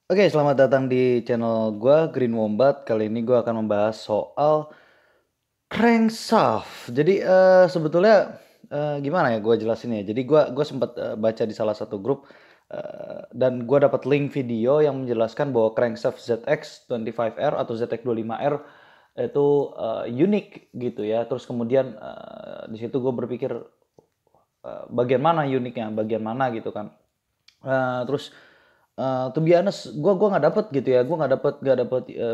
Oke, selamat datang di channel gua Green Wombat. Kali ini gua akan membahas soal crankshaft. Jadi, sebetulnya, gimana ya gua jelasinnya. Jadi gua sempat, baca di salah satu grup, dan gua dapat link video yang menjelaskan bahwa crankshaft ZX25R atau ZX25R itu, unik gitu ya. Terus kemudian, di situ gue berpikir, bagian mana uniknya, bagian mana gitu kan. Terus, to be honest, gua nggak dapet gitu ya, gua nggak dapet,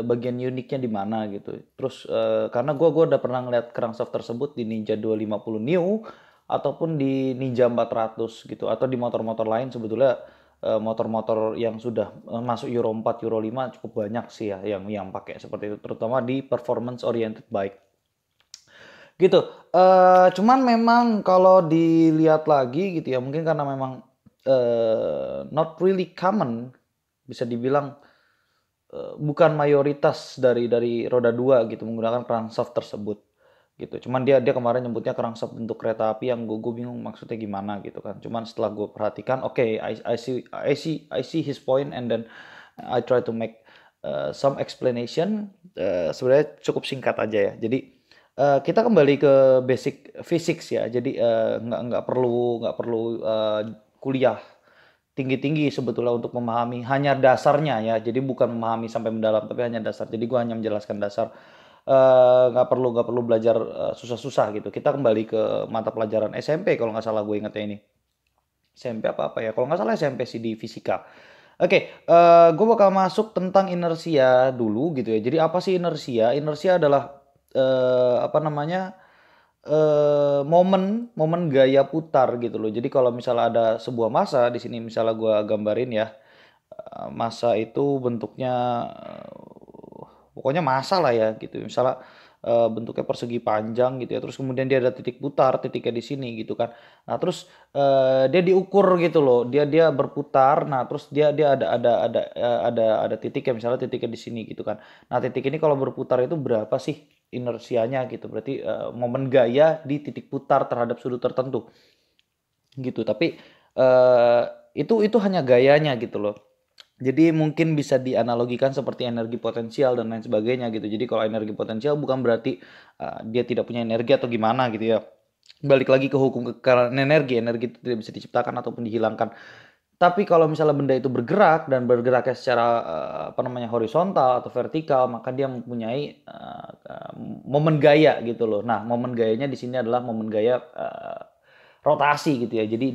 bagian uniknya di mana gitu. Terus, karena gua udah pernah ngeliat crankshaft tersebut di Ninja 250 Neo ataupun di Ninja 400 gitu, atau di motor-motor lain sebetulnya, motor-motor yang sudah, masuk Euro 4, Euro 5 cukup banyak sih ya yang pakai seperti itu, terutama di performance oriented bike. Gitu, cuman memang kalau dilihat lagi gitu ya, mungkin karena memang, not really common, bisa dibilang, bukan mayoritas dari roda 2 gitu menggunakan crankshaft tersebut, gitu. Cuman dia dia kemarin nyebutnya crankshaft untuk kereta api yang gue bingung maksudnya gimana gitu kan. Cuman setelah gue perhatikan, oke, I see his point and then I try to make, some explanation, sebenarnya cukup singkat aja ya. Jadi, kita kembali ke basic physics ya. Jadi, nggak perlu, kuliah tinggi-tinggi sebetulnya untuk memahami hanya dasarnya ya. Jadi bukan memahami sampai mendalam, tapi hanya dasar. Jadi gua hanya menjelaskan dasar. Nggak perlu belajar, susah-susah gitu. Kita kembali ke mata pelajaran SMP kalau nggak salah gue ingetnya ini. SMP apa ya? Kalau nggak salah SMP sih di fisika. Oke, gue bakal masuk tentang inersia dulu gitu ya. Jadi apa sih inersia? Inersia adalah, apa namanya, momen momen gaya putar gitu loh. Jadi kalau misalnya ada sebuah massa di sini misalnya gua gambarin ya, massa itu bentuknya, pokoknya massa lah ya gitu. Misalnya, bentuknya persegi panjang gitu ya, terus kemudian dia ada titik putar, titiknya di sini gitu kan. Nah terus, dia diukur gitu loh, dia dia berputar, nah terus dia dia ada titiknya, misalnya titiknya di sini gitu kan. Nah titik ini kalau berputar itu berapa sih inersianya gitu, berarti, momen gaya di titik putar terhadap sudut tertentu, gitu. Tapi, itu hanya gayanya gitu loh. Jadi mungkin bisa dianalogikan seperti energi potensial dan lain sebagainya gitu. Jadi kalau energi potensial bukan berarti, dia tidak punya energi atau gimana gitu ya. Balik lagi ke hukum kekayaan energi, energi itu tidak bisa diciptakan ataupun dihilangkan. Tapi kalau misalnya benda itu bergerak dan bergeraknya secara, apa namanya, horizontal atau vertikal, maka dia mempunyai, momen gaya gitu loh. Nah, momen gayanya di sini adalah momen gaya, rotasi gitu ya. Jadi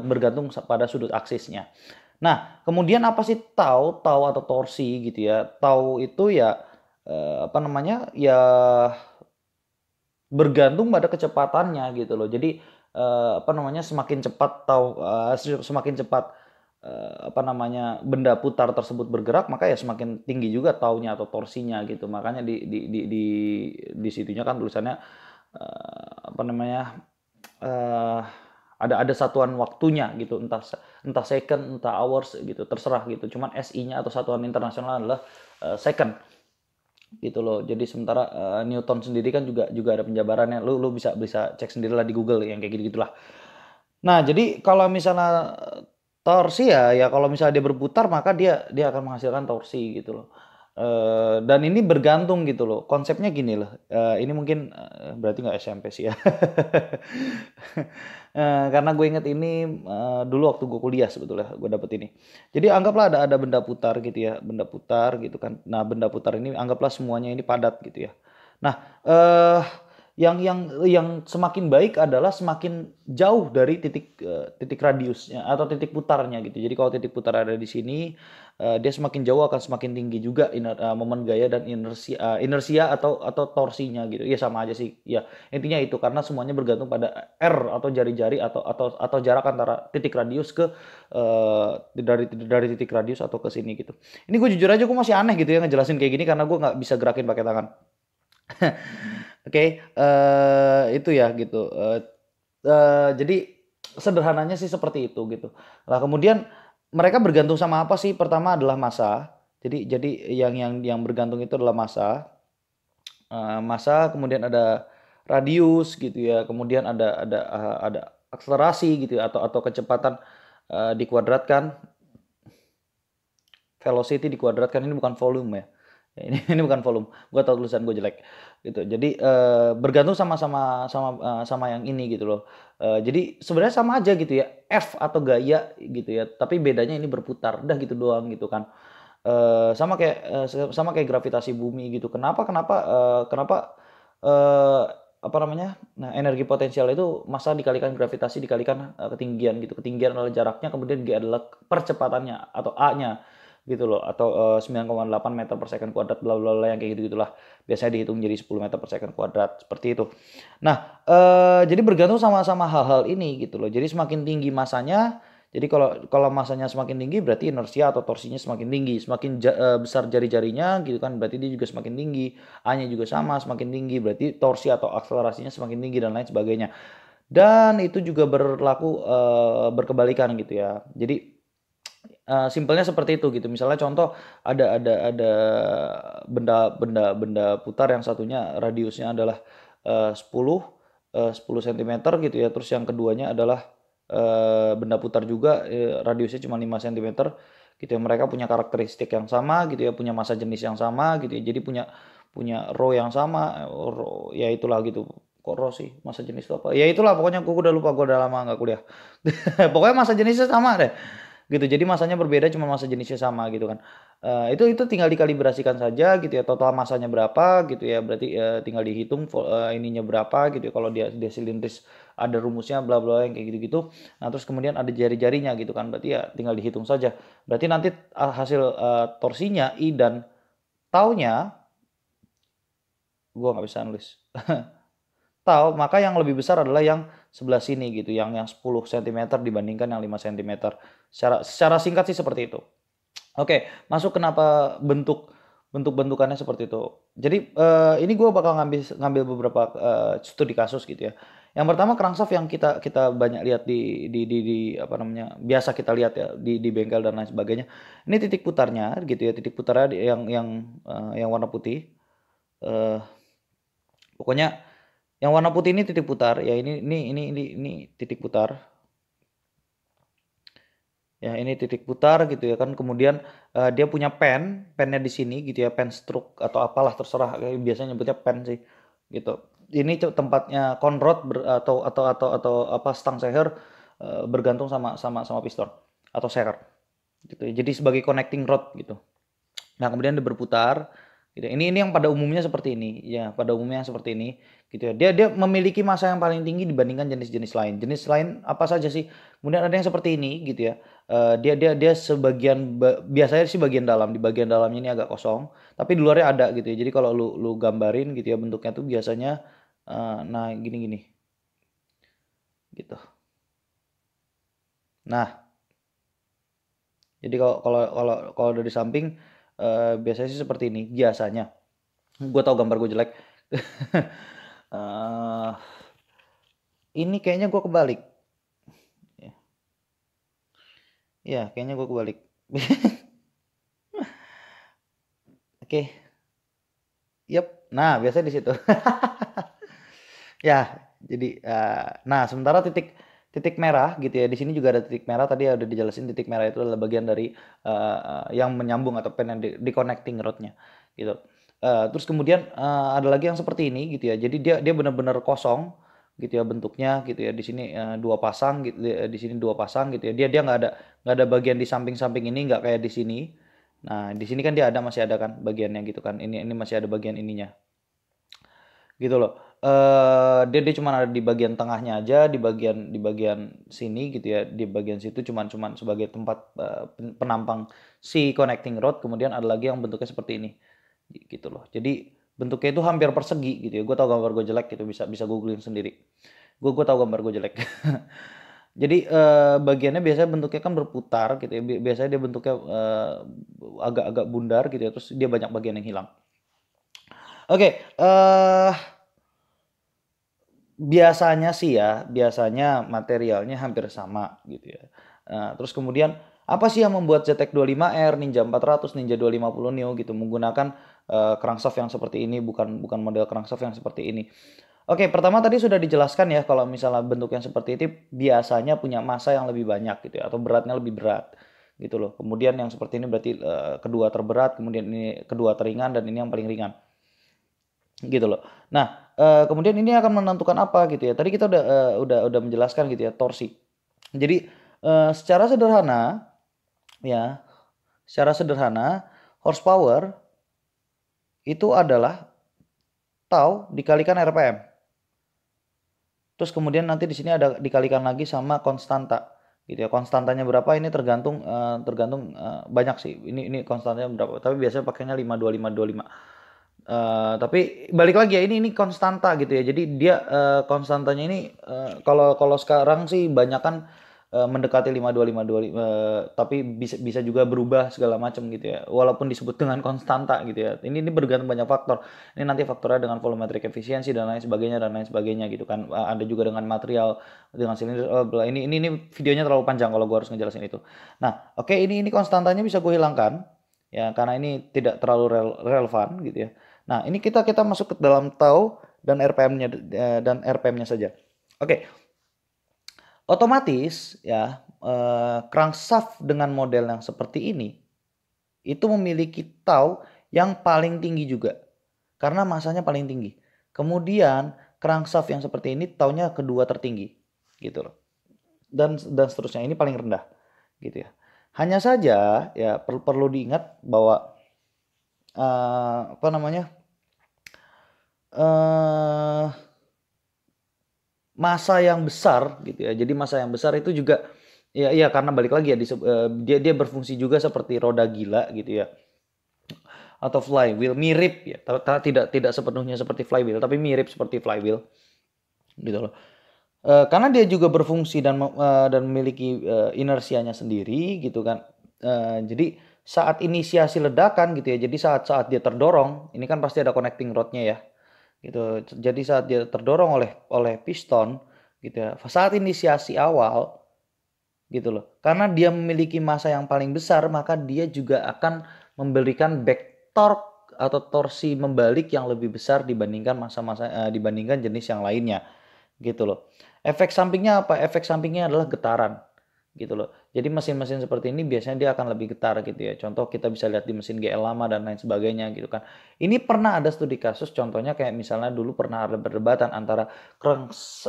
bergantung pada sudut aksisnya. Nah, kemudian apa sih tau? Tau atau torsi gitu ya. Tau itu ya, apa namanya, ya bergantung pada kecepatannya gitu loh. Jadi, apa namanya, semakin cepat semakin cepat, apa namanya, benda putar tersebut bergerak, maka ya semakin tinggi juga taunya atau torsinya gitu. Makanya di situnya kan tulisannya, apa namanya, eee, ada satuan waktunya gitu, entah second, entah hours gitu, terserah gitu. Cuman SI-nya atau satuan internasional adalah, second. Gitu loh. Jadi sementara, Newton sendiri kan juga juga ada penjabarannya. Lu lu bisa bisa cek sendirilah di Google yang kayak gitu-gitulah. Nah, jadi kalau misalnya, torsi ya kalau misalnya dia berputar maka dia dia akan menghasilkan torsi gitu loh. Dan ini bergantung gitu loh. Konsepnya gini loh, ini mungkin, berarti nggak SMP sih ya. Karena gue inget ini, dulu waktu gue kuliah sebetulnya gue dapet ini. Jadi anggaplah ada benda putar gitu ya, benda putar gitu kan. Nah, benda putar ini anggaplah semuanya ini padat gitu ya. Nah, yang semakin baik adalah semakin jauh dari titik radiusnya atau titik putarnya gitu. Jadi kalau titik putar ada di sini, dia semakin jauh akan semakin tinggi juga momen gaya dan inersia atau torsinya gitu. Iya sama aja sih. Ya, intinya itu karena semuanya bergantung pada R atau jari-jari atau jarak antara titik radius ke, dari titik radius atau ke sini gitu. Ini gue jujur aja gue masih aneh gitu ya ngejelasin kayak gini karena gue nggak bisa gerakin pakai tangan. Oke, itu ya gitu, jadi sederhananya sih seperti itu gitu. Nah kemudian mereka bergantung sama apa sih? Pertama adalah massa. Jadi yang bergantung itu adalah massa, massa kemudian ada radius gitu ya, kemudian ada akselerasi gitu ya atau kecepatan, dikuadratkan velocity dikuadratkan, ini bukan volume ya. Ini bukan volume. Gua tahu tulisan gue jelek gitu. Jadi bergantung sama yang ini gitu loh. Jadi sebenarnya sama aja gitu ya. F atau gaya gitu ya. Tapi bedanya ini berputar. Udah gitu doang gitu kan. Sama kayak gravitasi bumi gitu. Kenapa eh, apa namanya? Nah, energi potensial itu massa dikalikan gravitasi dikalikan ketinggian gitu. Ketinggian adalah jaraknya, kemudian G adalah percepatannya atau A-nya gitu loh, atau 9,8 meter per second kuadrat, bla bla bla yang kayak gitu gitulah. Biasanya dihitung jadi 10 meter per second kuadrat seperti itu. Nah, jadi bergantung sama hal-hal ini gitu loh. Jadi semakin tinggi masanya, jadi kalau masanya semakin tinggi berarti inersia atau torsinya semakin tinggi. Semakin besar jari-jarinya gitu kan, berarti dia juga semakin tinggi. A-nya juga sama, semakin tinggi berarti torsi atau akselerasinya semakin tinggi dan lain sebagainya. Dan itu juga berlaku berkebalikan gitu ya. Jadi simpelnya seperti itu gitu. Misalnya contoh ada benda putar yang satunya radiusnya adalah 10 cm gitu ya. Terus yang keduanya adalah benda putar juga radiusnya cuma 5 cm gitu ya. Mereka punya karakteristik yang sama gitu ya, punya massa jenis yang sama gitu ya. Jadi punya punya rho yang sama, ya itulah gitu. Kok rho sih? Massa jenis itu apa? Ya itulah pokoknya gue udah lupa, gue udah lama nggak kuliah. Pokoknya massa jenisnya sama deh gitu. Jadi masanya berbeda cuma massa jenisnya sama gitu kan. Itu tinggal dikalibrasikan saja gitu ya, total masanya berapa gitu ya, berarti tinggal dihitung ininya berapa gitu ya. Kalau dia silindris ada rumusnya bla bla yang kayak gitu-gitu. Nah, terus kemudian ada jari-jarinya gitu kan. Berarti ya tinggal dihitung saja. Berarti nanti hasil torsinya I dan taunya gua nggak bisa nulis. Tahu, maka yang lebih besar adalah yang sebelah sini gitu, yang 10 cm dibandingkan yang 5 cm. Secara singkat sih seperti itu. Oke, masuk kenapa bentukannya seperti itu. Jadi ini gue bakal ngambil beberapa studi kasus gitu ya. Yang pertama crankshaft yang kita banyak lihat di apa namanya, biasa kita lihat ya di bengkel dan lain sebagainya. Ini titik putarnya gitu ya, titik putarnya yang warna putih. Eh, Pokoknya yang warna putih ini titik putar ya, ini titik putar. Ya, ini titik putar gitu ya kan. Kemudian dia punya pennya di sini gitu ya, pen stroke atau apalah terserah. Biasanya nyebutnya pen sih gitu. Ini tempatnya conrod atau apa stang seher bergantung sama piston atau seher gitu ya. Jadi sebagai connecting rod gitu. Nah, kemudian dia berputar gitu. Ini yang pada umumnya seperti ini. Ya, pada umumnya seperti ini gitu ya. Dia memiliki massa yang paling tinggi dibandingkan jenis-jenis lain. Jenis lain apa saja sih? Kemudian ada yang seperti ini gitu ya. Dia sebagian biasanya sih bagian dalam, di bagian dalamnya ini agak kosong, tapi di luarnya ada gitu ya. Jadi kalau lu gambarin gitu ya, bentuknya tuh biasanya nah gini-gini gitu. Nah, jadi kalau dari samping biasanya sih seperti ini biasanya. Gue tau gambar gue jelek. Eh, ini kayaknya gue kebalik. Ya, kayaknya gue kebalik. Oke, yep. Nah, biasanya di situ. Ya, jadi nah sementara titik titik merah gitu ya. Di sini juga ada titik merah. Tadi udah dijelasin titik merah itu adalah bagian dari yang menyambung atau pen yang di connecting rodnya gitu. Terus kemudian ada lagi yang seperti ini gitu ya. Jadi dia benar-benar kosong gitu ya bentuknya gitu ya. Di sini dua pasang gitu, di sini dua pasang gitu ya. Dia nggak ada bagian di samping-samping ini, nggak kayak di sini. Nah, di sini kan dia masih ada kan bagiannya gitu kan. Ini masih ada bagian ininya gitu loh. Dia cuma ada di bagian tengahnya aja, di bagian sini gitu ya, di bagian situ cuman sebagai tempat penampang si connecting rod. Kemudian ada lagi yang bentuknya seperti ini gitu loh. Jadi bentuknya itu hampir persegi gitu ya. Gue tau gambar gue jelek gitu, bisa googling sendiri. Gue tau gambar gue jelek. Jadi bagiannya biasanya bentuknya kan berputar gitu ya. Biasanya dia bentuknya agak-agak bundar gitu ya. Terus dia banyak bagian yang hilang. Oke, biasanya sih ya, biasanya materialnya hampir sama gitu ya. Terus kemudian apa sih yang membuat ZX25R, Ninja 400, Ninja 250 Neo gitu menggunakan crankshaft yang seperti ini, bukan model crankshaft yang seperti ini. Oke, pertama tadi sudah dijelaskan ya kalau misalnya bentuk yang seperti itu biasanya punya massa yang lebih banyak gitu ya, atau beratnya lebih berat gitu loh. Kemudian yang seperti ini berarti kedua terberat, kemudian ini kedua teringan, dan ini yang paling ringan gitu loh. Nah, kemudian ini akan menentukan apa gitu ya. Tadi kita udah menjelaskan gitu ya, torsi. Jadi secara sederhana ya, secara sederhana horsepower itu adalah tau dikalikan RPM. Terus kemudian nanti di sini ada dikalikan lagi sama konstanta gitu ya. Konstantanya berapa ini tergantung banyak sih. Ini konstantanya berapa? Tapi biasanya pakainya 52525. Tapi balik lagi ya, ini konstanta gitu ya. Jadi dia konstantanya ini kalau sekarang sih banyak kan mendekati 52525, tapi bisa juga berubah segala macam gitu ya. Walaupun disebut dengan konstanta gitu ya. Ini bergantung banyak faktor. Ini nanti faktornya dengan volumetric efisiensi dan lain sebagainya gitu kan. Ada juga dengan material, dengan silinder. Ini videonya terlalu panjang kalau gue harus ngejelasin itu. Nah, oke, ini konstantanya bisa gue hilangkan ya, karena ini tidak terlalu relevan gitu ya. Nah, ini kita masuk ke dalam tau dan RPM-nya saja. Oke. Otomatis ya, crankshaft dengan model yang seperti ini itu memiliki tau yang paling tinggi juga karena masanya paling tinggi. Kemudian crankshaft yang seperti ini taunya kedua tertinggi gitu loh. Dan seterusnya, ini paling rendah gitu ya. Hanya saja ya perlu diingat bahwa massa yang besar gitu ya. Jadi massa yang besar itu juga ya karena balik lagi ya, dia berfungsi juga seperti roda gila gitu ya, atau flywheel, mirip ya. Tidak sepenuhnya seperti flywheel, tapi mirip seperti flywheel gitu loh. Karena dia juga berfungsi dan memiliki inersianya sendiri gitu kan. Jadi saat inisiasi ledakan gitu ya. Jadi saat dia terdorong, ini kan pasti ada connecting rodnya ya. Gitu. Jadi saat dia terdorong oleh piston gitu ya. Saat inisiasi awal gitu loh. Karena dia memiliki massa yang paling besar, maka dia juga akan memberikan back torque atau torsi membalik yang lebih besar dibandingkan dibandingkan jenis yang lainnya gitu loh. Efek sampingnya apa? Efek sampingnya adalah getaran gitu loh. Jadi mesin-mesin seperti ini biasanya dia akan lebih getar gitu ya. Contoh kita bisa lihat di mesin GL lama dan lain sebagainya gitu kan. Ini pernah ada studi kasus, contohnya kayak misalnya dulu pernah ada perdebatan antara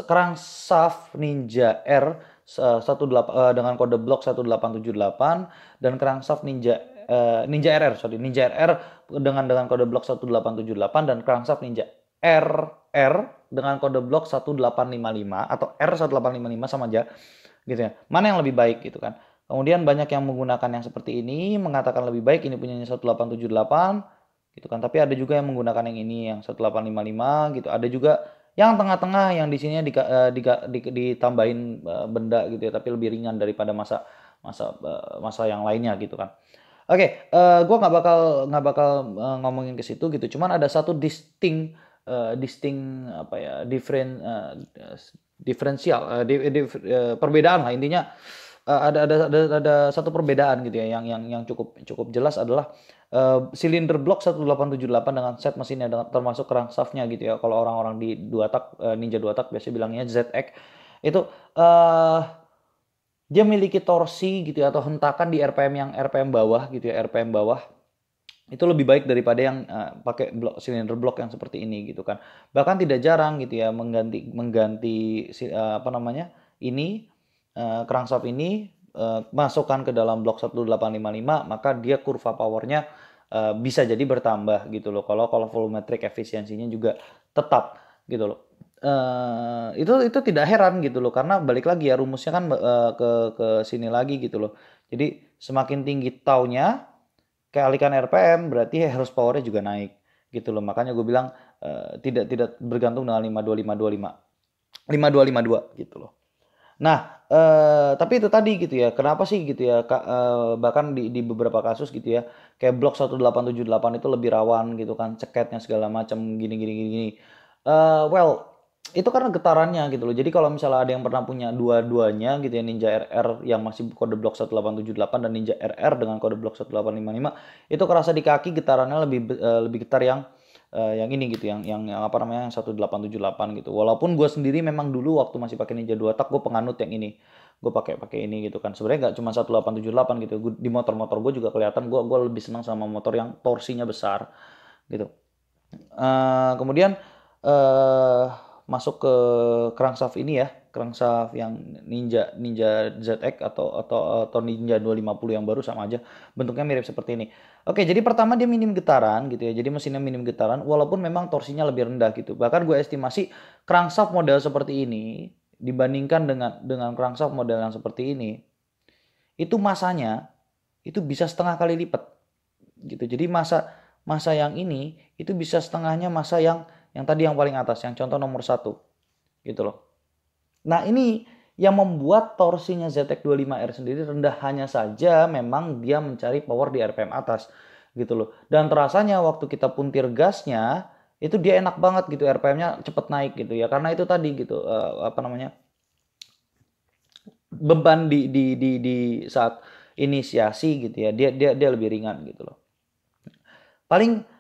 crankshaft Ninja R 18 dengan kode blok 1878 dan crankshaft Ninja RR dengan kode blok 1878 dan crankshaft Ninja RR dengan kode blok 1855 atau R1855 sama aja gitu ya. Mana yang lebih baik gitu kan. Kemudian banyak yang menggunakan yang seperti ini, mengatakan lebih baik ini punyanya 1878 gitu kan. Tapi ada juga yang menggunakan yang ini yang 1855 gitu. Ada juga yang tengah-tengah yang di sini ditambahin benda gitu ya, tapi lebih ringan daripada masa yang lainnya gitu kan. Oke, gue nggak bakal ngomongin ke situ gitu. Cuman ada satu diferensial, perbedaan lah intinya. Ada satu perbedaan gitu ya yang cukup jelas adalah silinder blok 1878 dengan set mesinnya termasuk crankshaftnya gitu ya. Kalau orang-orang di Ninja 2 tak biasanya bilangnya ZX itu dia memiliki torsi gitu ya, atau hentakan di RPM bawah gitu ya, RPM bawah itu lebih baik daripada yang pakai silinder blok yang seperti ini gitu kan. Bahkan tidak jarang gitu ya mengganti ini crankshaft ini masukkan ke dalam blok 1855, maka dia kurva powernya bisa jadi bertambah gitu loh. Kalau volumetric efisiensinya juga tetap gitu loh. Itu tidak heran gitu loh, karena balik lagi ya rumusnya kan ke sini lagi gitu loh. Jadi semakin tinggi taunya kalikan RPM berarti harus powernya juga naik gitu loh. Makanya gue bilang tidak bergantung dengan 5252 gitu loh. Nah, tapi itu tadi gitu ya. Kenapa sih gitu ya? Bahkan di beberapa kasus gitu ya, kayak blok 1878 itu lebih rawan gitu kan, ceketnya segala macam gini. Well, itu karena getarannya gitu loh. Jadi kalau misalnya ada yang pernah punya dua-duanya gitu ya, Ninja RR yang masih kode blok 1878 dan Ninja RR dengan kode blok 1855, itu kerasa di kaki getarannya lebih getar yang ini gitu, yang 1878 gitu. Walaupun gue sendiri memang dulu waktu masih pakai Ninja 2 tak gue penganut yang ini. gue pakai ini gitu kan. Sebenarnya nggak cuma 1878 gitu. Di motor-motor gue juga kelihatan gue lebih senang sama motor yang torsinya besar gitu. Kemudian eh masuk ke crankshaft ini ya, crankshaft yang Ninja ZX atau Ninja 250 yang baru sama aja, bentuknya mirip seperti ini. Oke, jadi pertama dia minim getaran gitu ya. Jadi mesinnya minim getaran walaupun memang torsinya lebih rendah gitu. Bahkan gue estimasi crankshaft model seperti ini dibandingkan dengan crankshaft model yang seperti ini, itu masanya itu bisa setengah kali lipat gitu. Jadi masa yang ini itu bisa setengahnya masa yang tadi yang paling atas, yang contoh nomor 1 gitu loh. Nah, ini yang membuat torsinya ZX25R sendiri rendah, hanya saja memang dia mencari power di RPM atas gitu loh. Dan terasanya waktu kita puntir gasnya itu dia enak banget gitu, RPM-nya cepet naik gitu ya, karena itu tadi gitu beban di saat inisiasi gitu ya, dia lebih ringan gitu loh. Paling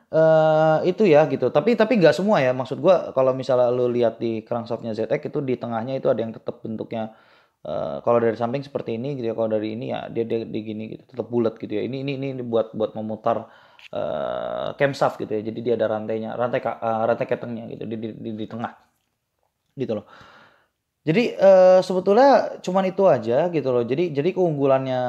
itu ya gitu. Tapi nggak semua ya. Maksud gua kalau misalnya lu lihat di crankshaftnya ZX itu di tengahnya itu ada yang tetap bentuknya kalau dari samping seperti ini gitu ya. Kalau dari ini ya dia di gini gitu, tetap bulat gitu ya. Ini buat memutar camshaft gitu ya. Jadi dia ada rantainya, rantai ketengnya gitu di tengah gitu loh. Jadi sebetulnya cuman itu aja gitu loh. Jadi keunggulannya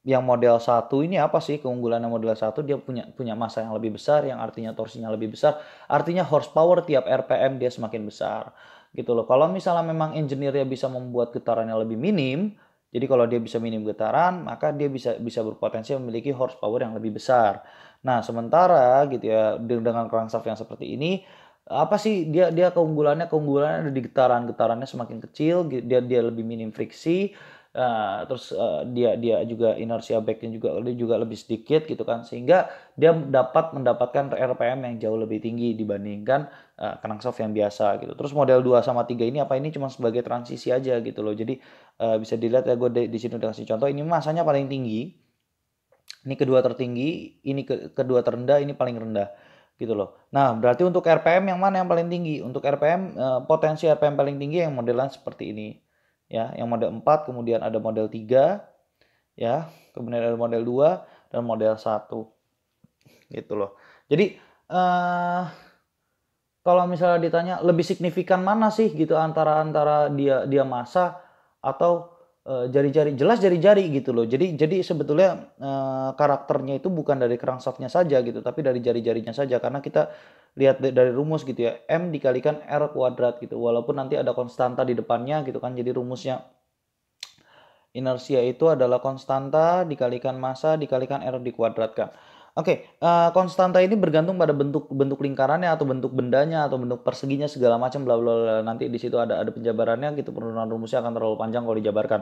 yang model 1 ini apa sih? Keunggulannya model 1 dia punya massa yang lebih besar, yang artinya torsinya lebih besar, artinya horsepower tiap RPM dia semakin besar gitu loh. Kalau misalnya memang engineer-nya bisa membuat getarannya lebih minim, jadi kalau dia bisa minim getaran, maka dia bisa berpotensi memiliki horsepower yang lebih besar. Nah, sementara gitu ya dengan crankshaft yang seperti ini, apa sih dia keunggulannya ada di getarannya semakin kecil, dia lebih minim friksi, terus dia juga inersia backnya juga lebih sedikit gitu kan, sehingga dia dapat mendapatkan RPM yang jauh lebih tinggi dibandingkan crankshaft yang biasa gitu. Terus model 2 sama 3 ini cuma sebagai transisi aja gitu loh. Jadi bisa dilihat ya, gue di sini udah kasih contoh, ini masanya paling tinggi, ini kedua tertinggi, ini kedua terendah, ini paling rendah gitu loh. Nah, berarti untuk RPM yang mana yang paling tinggi? Untuk RPM potensi RPM paling tinggi yang modelan seperti ini. Ya, yang model 4, kemudian ada model 3, ya, kemudian ada model 2 dan model 1. Gitu loh. Jadi kalau misalnya ditanya lebih signifikan mana sih gitu antara dia massa atau jari-jari, jelas jari-jari gitu loh. Jadi sebetulnya karakternya itu bukan dari crankshaftnya saja gitu, tapi dari jari-jarinya saja, karena kita lihat dari rumus gitu ya, M dikalikan R kuadrat gitu, walaupun nanti ada konstanta di depannya gitu kan. Jadi rumusnya inersia itu adalah konstanta dikalikan massa dikalikan R dikuadratkan. Oke, konstanta ini bergantung pada bentuk lingkarannya atau bentuk bendanya atau bentuk perseginya segala macam bla bla bla. Nanti di situ ada penjabarannya gitu, penurunan rumusnya akan terlalu panjang kalau dijabarkan.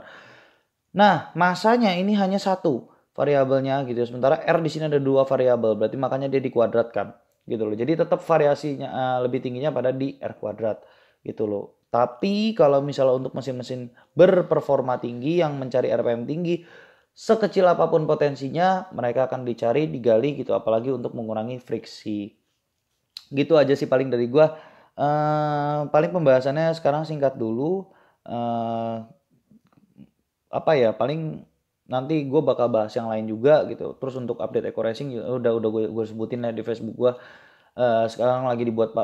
Nah, massanya ini hanya satu variabelnya gitu. Sementara R di sini ada dua variabel, berarti makanya dia dikuadratkan gitu loh. Jadi tetap variasinya lebih tingginya pada di R kuadrat gitu loh. Tapi kalau misalnya untuk mesin-mesin berperforma tinggi yang mencari RPM tinggi, sekecil apapun potensinya mereka akan digali gitu, apalagi untuk mengurangi friksi. Gitu aja sih paling dari gua. Paling pembahasannya sekarang singkat dulu. Apa ya, paling nanti gue bakal bahas yang lain juga gitu. Terus untuk update Eco Racing udah gue sebutin ya di Facebook gue. Sekarang lagi dibuat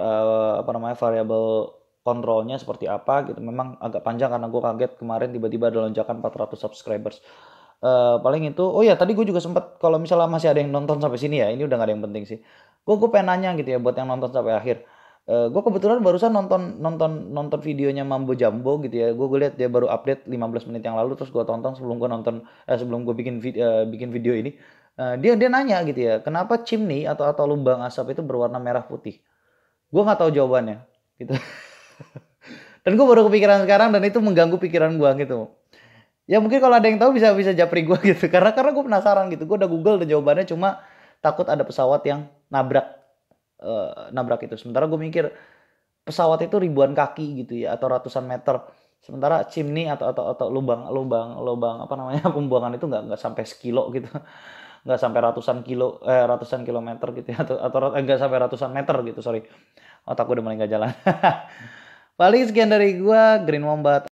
variabel kontrolnya seperti apa gitu. Memang agak panjang karena gue kaget kemarin tiba-tiba ada lonjakan 400 subscribers. Paling itu. Oh ya, tadi gue juga sempat, kalau misalnya masih ada yang nonton sampai sini ya, ini udah gak ada yang penting sih. Gue pengen nanya gitu ya buat yang nonton sampai akhir. Gue kebetulan barusan nonton videonya Mambo Jambo gitu ya. Gue lihat dia baru update 15 menit yang lalu, terus gue tonton sebelum gue bikin video ini. Dia nanya gitu ya, kenapa chimney atau lubang asap itu berwarna merah putih? Gue nggak tahu jawabannya gitu. Dan gue baru kepikiran sekarang, dan itu mengganggu pikiran gue gitu. Ya mungkin kalau ada yang tahu bisa japri gue gitu. Karena gue penasaran gitu. Gue udah Google dan jawabannya, cuma takut ada pesawat yang nabrak itu. Sementara gue mikir pesawat itu ribuan kaki gitu ya, atau ratusan meter. Sementara chimney atau lubang pembuangan itu nggak sampai sekilo gitu. Nggak sampai ratusan kilometer gitu ya, atau nggak sampai ratusan meter gitu, sorry. Otak gue udah mulai nggak jalan. Paling sekian dari gue, Green Wombat.